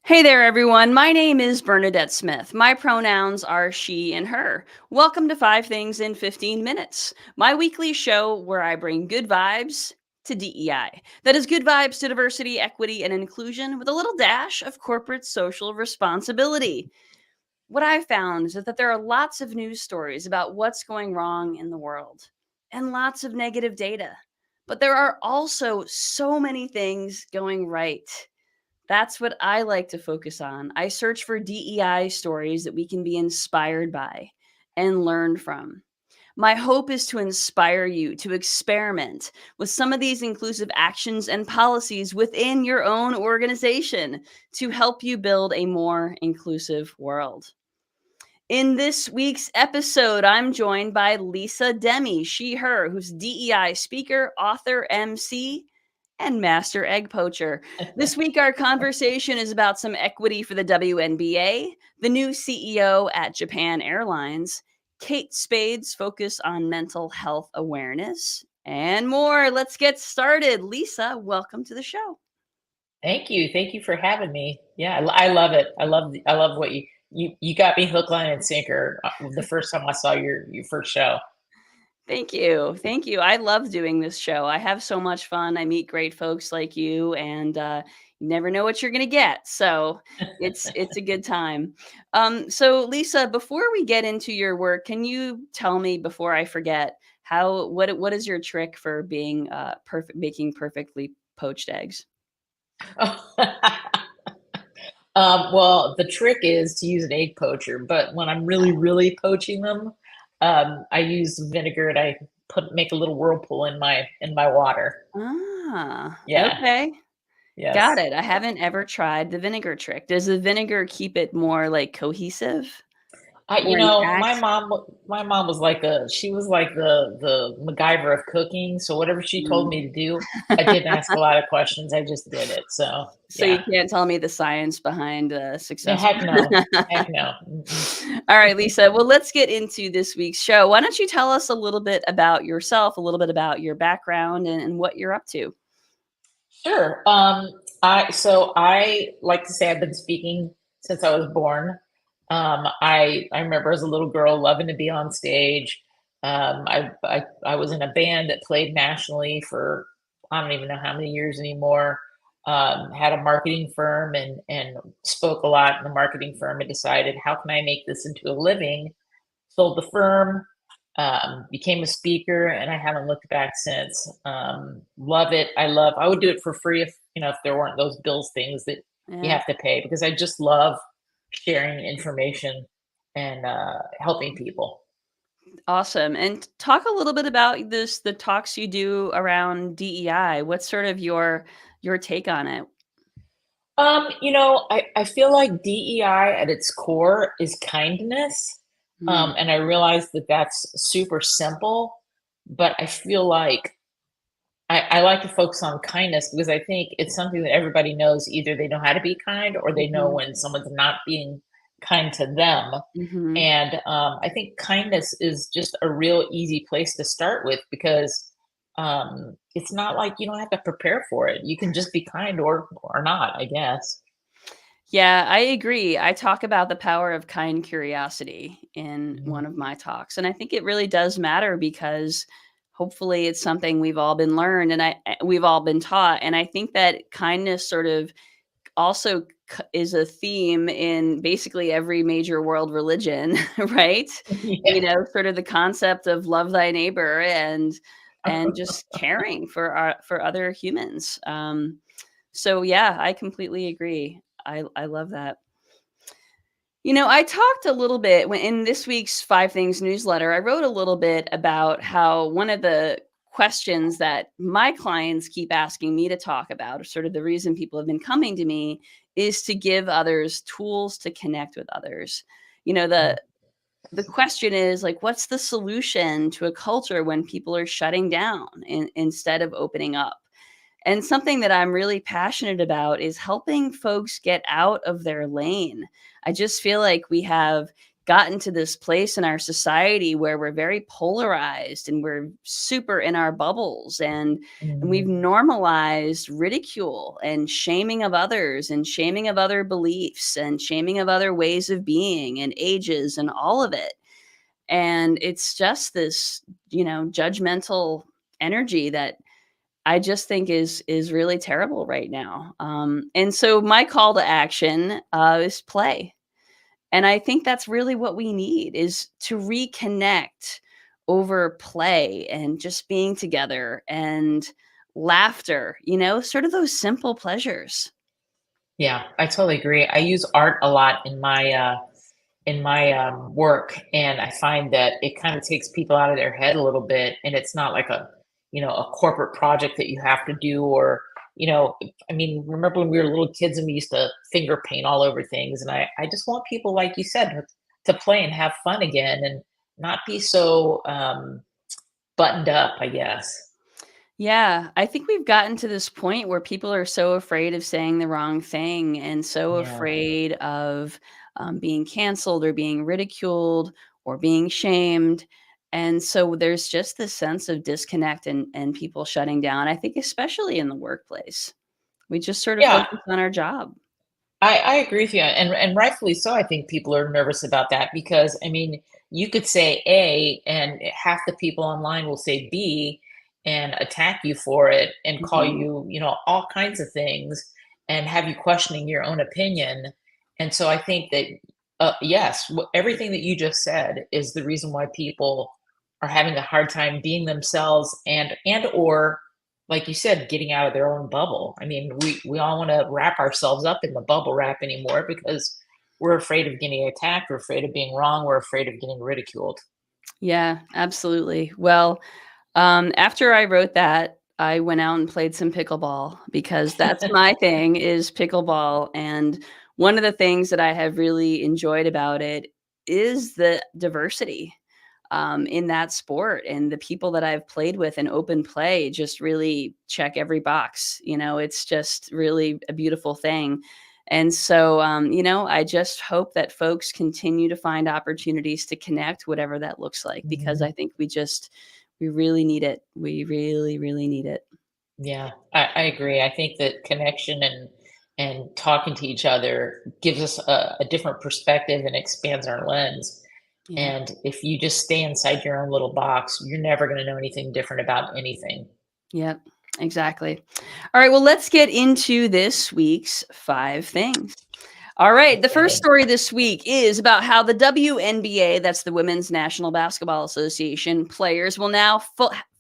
Hey there, everyone. My name is Bernadette Smith. My pronouns are she and her. Welcome to 5 Things in 15 Minutes, my weekly show where I bring good vibes to DEI. That is good vibes to diversity, equity, and inclusion with a little dash of corporate social responsibility. What I've found is that there are lots of news stories about what's going wrong in the world and lots of negative data. But there are also so many things going right. That's what I like to focus on. I search for DEI stories that we can be inspired by and learn from. My hope is to inspire you to experiment with some of these inclusive actions and policies within your own organization to help you build a more inclusive world. In this week's episode, I'm joined by Lisa Demmi, she, her, who's DEI speaker, author, MC, and Master Egg Poacher. This week, our conversation is about some equity for the WNBA, the new CEO at Japan Airlines, Kate Spade's focus on mental health awareness, and more. Let's get started. Lisa, welcome to the show. Thank you. Thank you for having me. Yeah, I love it. I love what you got me hook, line, and sinker the first time I saw your first show. Thank you. Thank you. I love doing this show. I have so much fun. I meet great folks like you, and you never know what you're going to get. So it's a good time. So Lisa, before we get into your work, can you tell me before I forget what is your trick for being perfect, making perfectly poached eggs? Well, the trick is to use an egg poacher, but when I'm really poaching them, I use vinegar and I make a little whirlpool in my water. Ah, Yeah. okay. Got Yes. it. I haven't ever tried the vinegar trick. Does the vinegar keep it more like cohesive or My intact? mom was like she was like the MacGyver of cooking. So whatever she told Mm. me to do, I didn't ask a lot of questions. I just did it. So So you yeah. can't tell me the science behind No, successful. heck no. Heck no. Mm-mm. All right, Lisa. Well, let's get into this week's show. Why don't you tell us a little bit about yourself, a little bit about your background and what you're up to? Sure. I like to say I've been speaking since I was born. I remember as a little girl loving to be on stage. I was in a band that played nationally for I don't even know how many years anymore. Had a marketing firm and spoke a lot in the marketing firm and decided how can I make this into a living. Sold the firm, became a speaker, and I haven't looked back since. Love it. I would do it for free if there weren't those bills things that you Yeah, have to pay because I just love sharing information and helping people. awesome. And talk a little bit about the talks you do around DEI. What's sort of your take on it? I feel like DEI at its core is kindness. Mm, And I realize that that's super simple, but I feel like I like to focus on kindness because I think it's something that everybody knows. Either they know how to be kind or they know mhm, when someone's not being kind to them. mhm. And I think kindness is just a real easy place to start with because it's not like you don't have to prepare for it. You can just be kind or not, I guess. Yeah, I agree. I talk about the power of kind curiosity in one Mhm. of my talks, and I think it really does matter because hopefully it's something we've all been learned and we've all been taught, and I think that kindness sort of also is a theme in basically every major world religion, right? Yeah. Sort of the concept of love thy neighbor and just caring for other humans. So yeah, I completely agree. I love that. I talked a little bit in this week's 5 Things newsletter. I wrote a little bit about how one of the questions that my clients keep asking me to talk about, or sort of the reason people have been coming to me, is to give others tools to connect with others. You know, Mm. the question is like, what's the solution to a culture when people are shutting down instead of opening up? And something that I'm really passionate about is helping folks get out of their lane. I just feel like we have gotten to this place in our society where we're very polarized and we're super in our bubbles, and we've Mhm. normalized ridicule and shaming of others and shaming of other beliefs and shaming of other ways of being and ages and all of it. And it's just this, judgmental energy that I just think is really terrible right now. And so my call to action is play. And I think that's really what we need, is to reconnect over play and just being together and laughter, sort of those simple pleasures. Yeah, I totally agree. I use art a lot in my work, and I find that it kind of takes people out of their head a little bit, and it's not like a a corporate project that you have to do, or I mean, remember when we were little kids and we used to finger paint all over things, and I just want people, like you said, to play and have fun again, and not be so buttoned up, I guess. Yeah, I think we've gotten to this point where people are so afraid of saying the wrong thing and so Yeah. afraid of being canceled or being ridiculed or being shamed. And so there's just this sense of disconnect and people shutting down, I think, especially in the workplace. We just sort of Yeah, focus on our job. I agree with you, and rightfully so. I think people are nervous about that because, I mean, you could say A, and half the people online will say B and attack you for it and call Mhm. you, all kinds of things and have you questioning your own opinion. And so I think that, yes, everything that you just said is the reason why people are having a hard time being themselves, and or, like you said, getting out of their own bubble. I mean, we all want to wrap ourselves up in the bubble wrap anymore because we're afraid of getting attacked, we're afraid of being wrong, we're afraid of getting ridiculed. Yeah, absolutely. Well, after I wrote that, I went out and played some pickleball because that's my thing, is pickleball. And one of the things that I have really enjoyed about it is the diversity in that sport, and the people that I've played with in open play just really check every box. It's just really a beautiful thing. And so, I just hope that folks continue to find opportunities to connect, whatever that looks like, because Mhm. I think we really need it. We really, really need it. Yeah, I agree. I think that connection and talking to each other gives us a different perspective and expands our lens. Yeah. And if you just stay inside your own little box, you're never going to know anything different about anything. Yep. Exactly. All right. Well, let's get into this week's 5 things. All right. The first Okay. story this week is about how the WNBA, that's the Women's National Basketball Association, players will now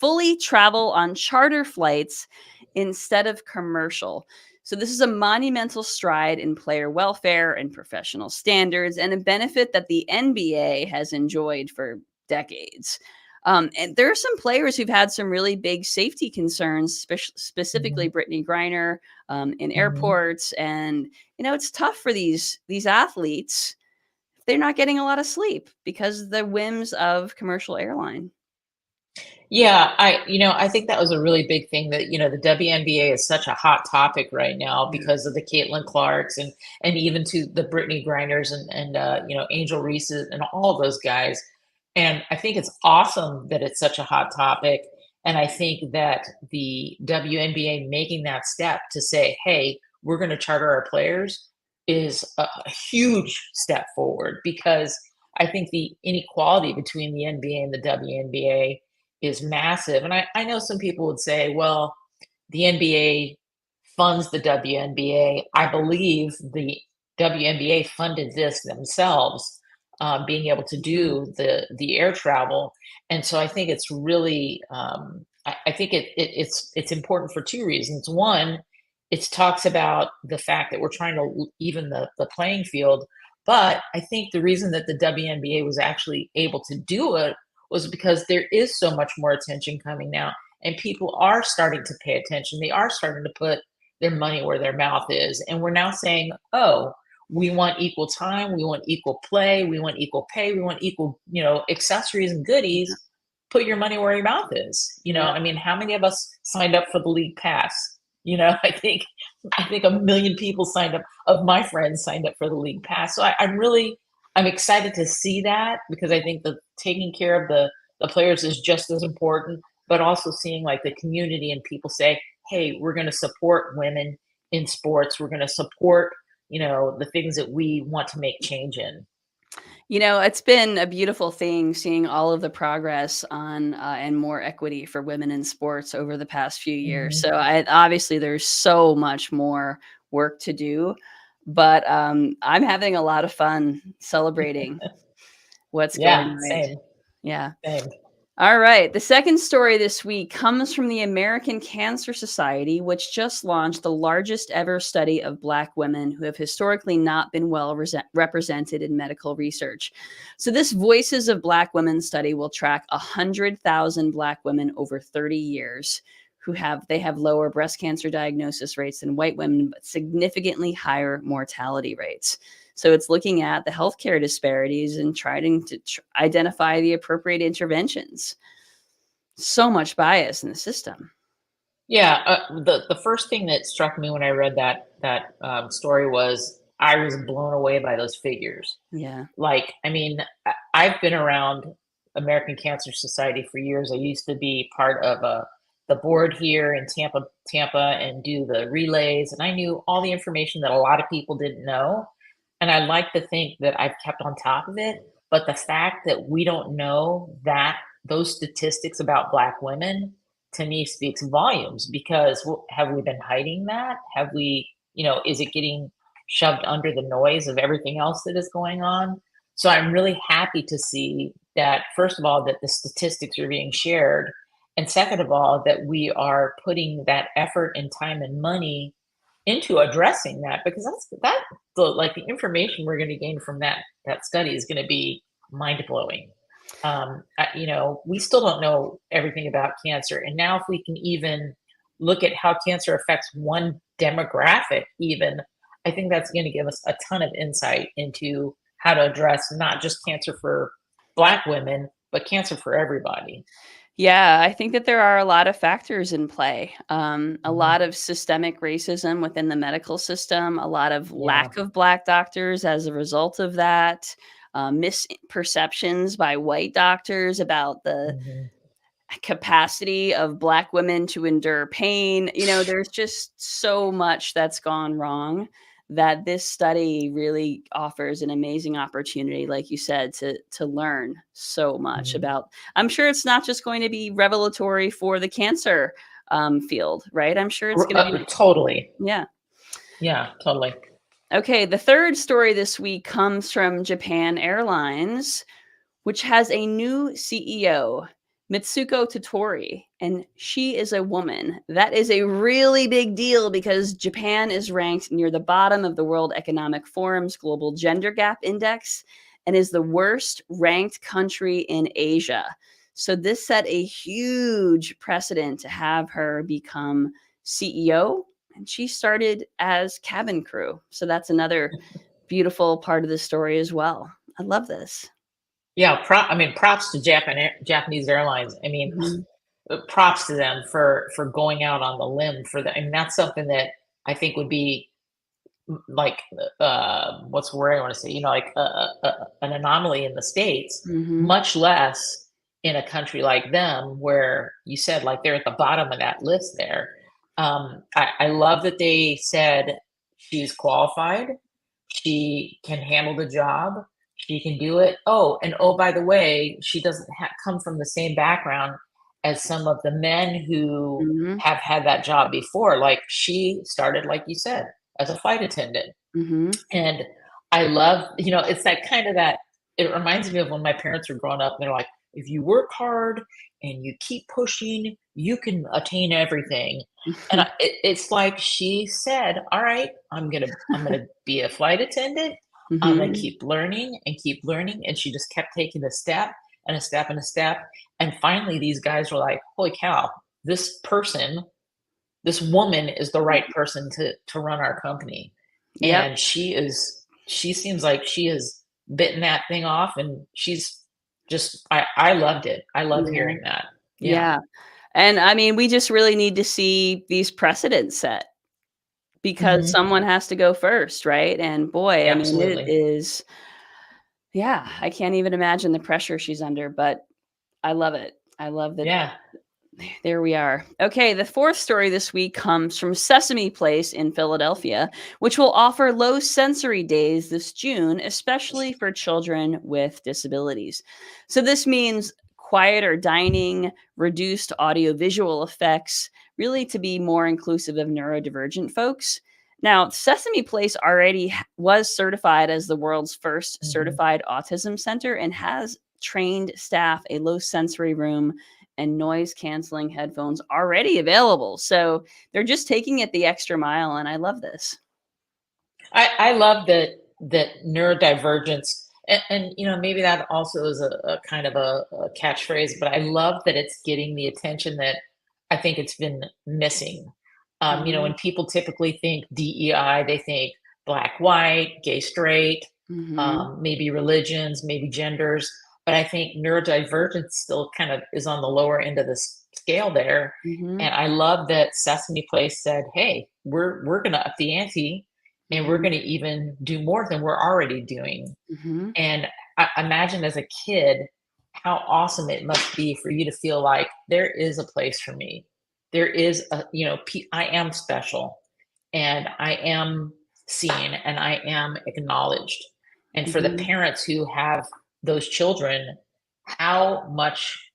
fully travel on charter flights instead of commercial. So, this is a monumental stride in player welfare and professional standards, and a benefit that the NBA has enjoyed for decades. And there are some players who've had some really big safety concerns, specifically Mhm. Brittany Griner, in Mhm. airports. And it's tough for these athletes if they're not getting a lot of sleep because of the whims of commercial airline. Yeah, I think that was a really big thing that, the WNBA is such a hot topic right now Yeah. because of the Caitlin Clarks and even to the Brittany Grinders and Angel Reese's and all of those guys. And I think it's awesome that it's such a hot topic. And I think that the WNBA making that step to say, hey, we're going to charter our players is a huge step forward because I think the inequality between the NBA and the WNBA is massive. And I know some people would say, well, the NBA funds the WNBA. I believe the WNBA funded this themselves, being able to Mhm. do the air travel. And so I think it's really, I think it's important for two reasons. One, it talks about the fact that we're trying to even the playing field. But I think the reason that the WNBA was actually able to do it was because there is so much more attention coming now, and people are starting to pay attention. They are starting to put their money where their mouth is. And we're now saying, oh, we want equal time, we want equal play, we want equal pay, we want equal, accessories and Yeah. goodies. Put your money where your mouth is. Yeah. I mean, how many of us signed up for the league pass? I think a million people signed up of my friends signed up for the league pass. So I'm really I'm excited to see that because I think that taking care of the players is just as important, but also seeing like the community and people say, "Hey, we're going to support women in sports. We're going to support, the things that we want to make change in." It's been a beautiful thing seeing all of the progress on and more equity for women in sports over the past few years. Mhm. So obviously there's so much more work to do, but I'm having a lot of fun celebrating what's Yeah, going right. same, Yeah. same. All right. The second story this week comes from the American Cancer Society, which just launched the largest ever study of Black women who have historically not been well represented in medical research. So, this Voices of Black Women study will track 100,000 Black women over 30 years who have lower breast cancer diagnosis rates than white women, but significantly higher mortality rates. So it's looking at the healthcare disparities and trying to identify the appropriate interventions. So much bias in the system. Yeah, the first thing that struck me when I read that story was I was blown away by those figures. Yeah. Like, I mean, I've been around American Cancer Society for years. I used to be part of the board here in Tampa, and do the relays, and I knew all the information that a lot of people didn't know. And I like to think that I've kept on top of it. But the fact that we don't know that those statistics about Black women to me speaks volumes because have we been hiding that? Have we, is it getting shoved under the noise of everything else that is going on? So I'm really happy to see that, first of all, that the statistics are being shared. And second of all, that we are putting that effort and time and money into addressing that because the information we're going to gain from that study is going to be mind blowing. We still don't know everything about cancer, and now if we can even look at how cancer affects one demographic, even I think that's going to give us a ton of insight into how to address not just cancer for Black women, but cancer for everybody. Yeah, I think that there are a lot of factors in play. A Mhm. lot of systemic racism within the medical system, a lot of Yeah. lack of Black doctors as a result of that, misperceptions by white doctors about the Mhm. capacity of Black women to endure pain. There's just so much that's gone wrong that this study really offers an amazing opportunity, like you said, to learn so much Mhm. about. I'm sure it's not just going to be revelatory for the cancer field, right? I'm sure it's going to be, Totally. yeah. Yeah, totally. Okay, the third story this week comes from Japan Airlines, which has a new CEO, Mitsuko Totori, and she is a woman. That is a really big deal because Japan is ranked near the bottom of the World Economic Forum's Global Gender Gap Index and is the worst ranked country in Asia. So this set a huge precedent to have her become CEO, and she started as cabin crew. So that's another beautiful part of the story as well. I love this. Yeah, I mean, props to Japanese Airlines. I mean, Mhm. props to them for going out on the limb for that. I mean, that's something that I think would be like what's the word I want to say? Like an anomaly in the states, Mhm. much less in a country like them, where you said like they're at the bottom of that list. There, I love that they said she's qualified, she can handle the job, she can do it. Oh, and oh, by the way, she doesn't come from the same background as some of the men who Mhm. have had that job before. Like she started, like you said, as a flight attendant. Mhm. And I love, it's that kind of that it reminds me of when my parents were growing up, and they're like, if you work hard and you keep pushing, you can attain everything. And it's like she said, all right, I'm gonna be a flight attendant. I'm gonna Mhm. keep learning and keep learning. And she just kept taking a step and a step and a step. And finally these guys were like, holy cow, this person, this woman is the right person to run our company. Yep. And she seems like she has bitten that thing off, and she's just I loved it. I love Yeah. hearing that. Yeah. Yeah. And I mean, we just really need to see these precedents set because Mhm. someone has to go first, right? And boy, I mean, it Absolutely. is Yeah, I can't even imagine the pressure she's under, but I love it. I love that. Yeah. There we are. Okay, the fourth story this week comes from Sesame Place in Philadelphia, which will offer low sensory days this June, especially for children with disabilities. So, this means quieter dining, reduced audiovisual effects, really to be more inclusive of neurodivergent folks. Now, Sesame Place already was certified as the world's first Mhm. certified autism center and has trained staff a low sensory room and noise canceling headphones already available. So they're just taking it the extra mile, and I love this. I love that neurodivergence, and maybe that also is a kind of a catchphrase, but I love that it's getting the attention that I think it's been missing. Mhm, When people typically think DEI, they think black, white, gay, straight, mhm, maybe religions, maybe genders, but I think neurodivergence still kind of is on the lower end of the scale there. mhm, And I love that Sesame Place said, "Hey, we're going to up the ante and we're mhm, going to even do more than we're already doing." mhm, And I imagine as a kid how awesome it must be for you to feel like there is a place for me. There is I am special and I am seen and I am acknowledged. And for the mhm, parents who have those children, how much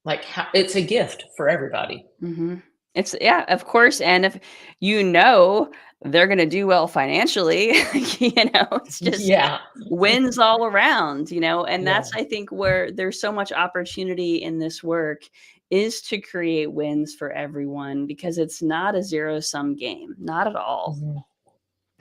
like how it's a gift for everybody. mhm. It's yeah, of course, and if you know they're gonna do well financially, it's just Yeah. wins all around, and Yeah. that's, I think, where there's so much opportunity in this work is to create wins for everyone because it's not a zero-sum game, not at all. Mhm.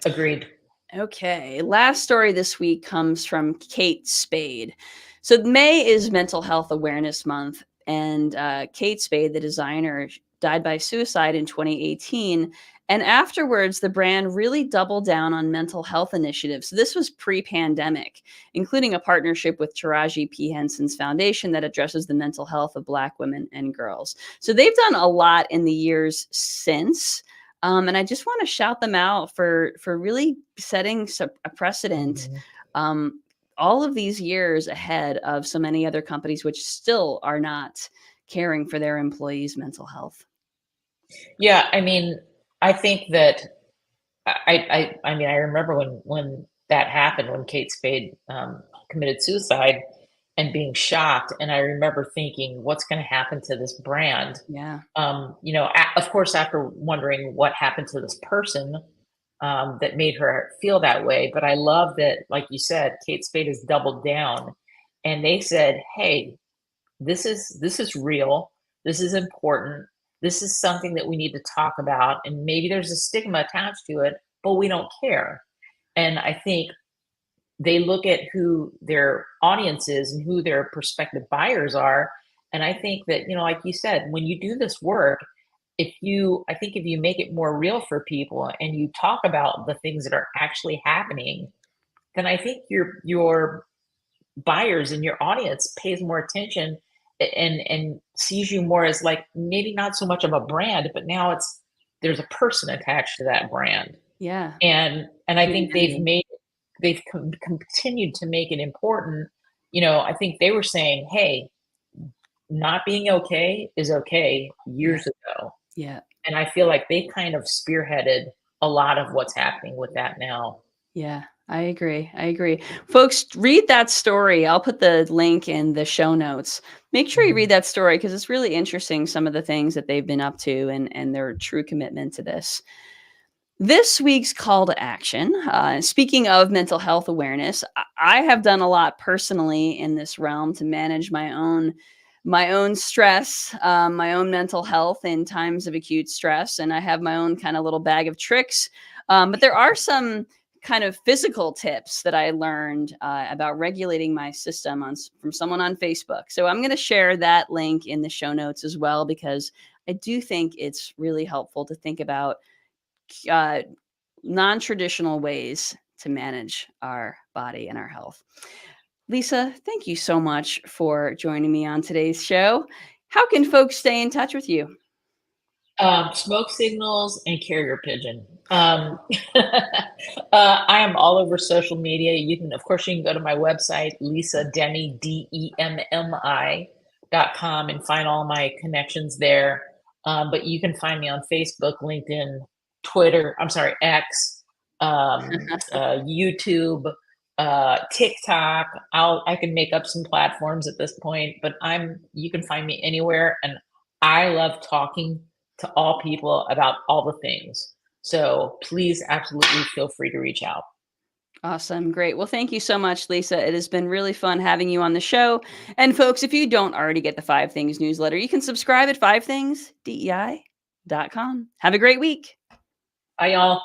Agreed. Okay, last story this week comes from Kate Spade. So May is Mental Health Awareness Month, and Kate Spade, the designer, died by suicide in 2018. And afterwards, the brand really doubled down on mental health initiatives. This was pre-pandemic, including a partnership with Taraji P. Henson's foundation that addresses the mental health of Black women and girls. So they've done a lot in the years since. And I just want to shout them out for really setting a precedent Mhm. um, all of these years ahead of so many other companies which still are not caring for their employees' mental health. Yeah, I mean, I think that I mean, I remember when that happened, when Kate Spade, committed suicide and being shocked, and I remember thinking, "What's gonna happen to this brand?" Yeah. Of course, after wondering what happened to this person, that made her feel that way, but I love that, like you said, Kate Spade has doubled down, and they said, "Hey, this is real. This is important. This is something that we need to talk about, and maybe there's a stigma attached to it, but we don't care." And I think they look at who their audience is and who their prospective buyers are. And I think that, like you said, when you do this work, I think if you make it more real for people and you talk about the things that are actually happening, then I think your buyers and your audience pays more attention and sees you more as like maybe not so much of a brand, but now there's a person attached to that brand. Yeah. And I think Humanity. they've continued to make it important. I think they were saying, "Hey, not being okay is okay," Yeah. years ago. Yeah. And I feel like they kind of spearheaded a lot of what's happening with that now. Yeah, I agree. I agree. Folks, read that story. I'll put the link in the show notes. Make sure you read Mhm. that story because it's really interesting some of the things that they've been up to and their true commitment to this. This week's call to action. Speaking of mental health awareness, I have done a lot personally in this realm to manage my own stress, my own mental health in times of acute stress, and I have my own kind of little bag of tricks. But there are some kind of physical tips that I learned about regulating my system from someone on Facebook. So I'm going to share that link in the show notes as well because I do think it's really helpful to think about uh, non-traditional ways to manage our body and our health. Lisa, thank you so much for joining me on today's show. How can folks stay in touch with you? Smoke signals and carrier pigeon. I am all over social media. You can, of course, you can go to my website, Lisa Demmi, DEMMI.com, and find all my connections there. But you can find me on Facebook, LinkedIn, Twitter, I'm sorry, X, YouTube, TikTok. I can make up some platforms at this point, but you can find me anywhere. And I love talking to all people about all the things. So please absolutely feel free to reach out. Awesome. Great. Well, thank you so much, Lisa. It has been really fun having you on the show. And folks, if you don't already get the Five Things newsletter, you can subscribe at 5thingsdei.com. Have a great week. Bye, y'all.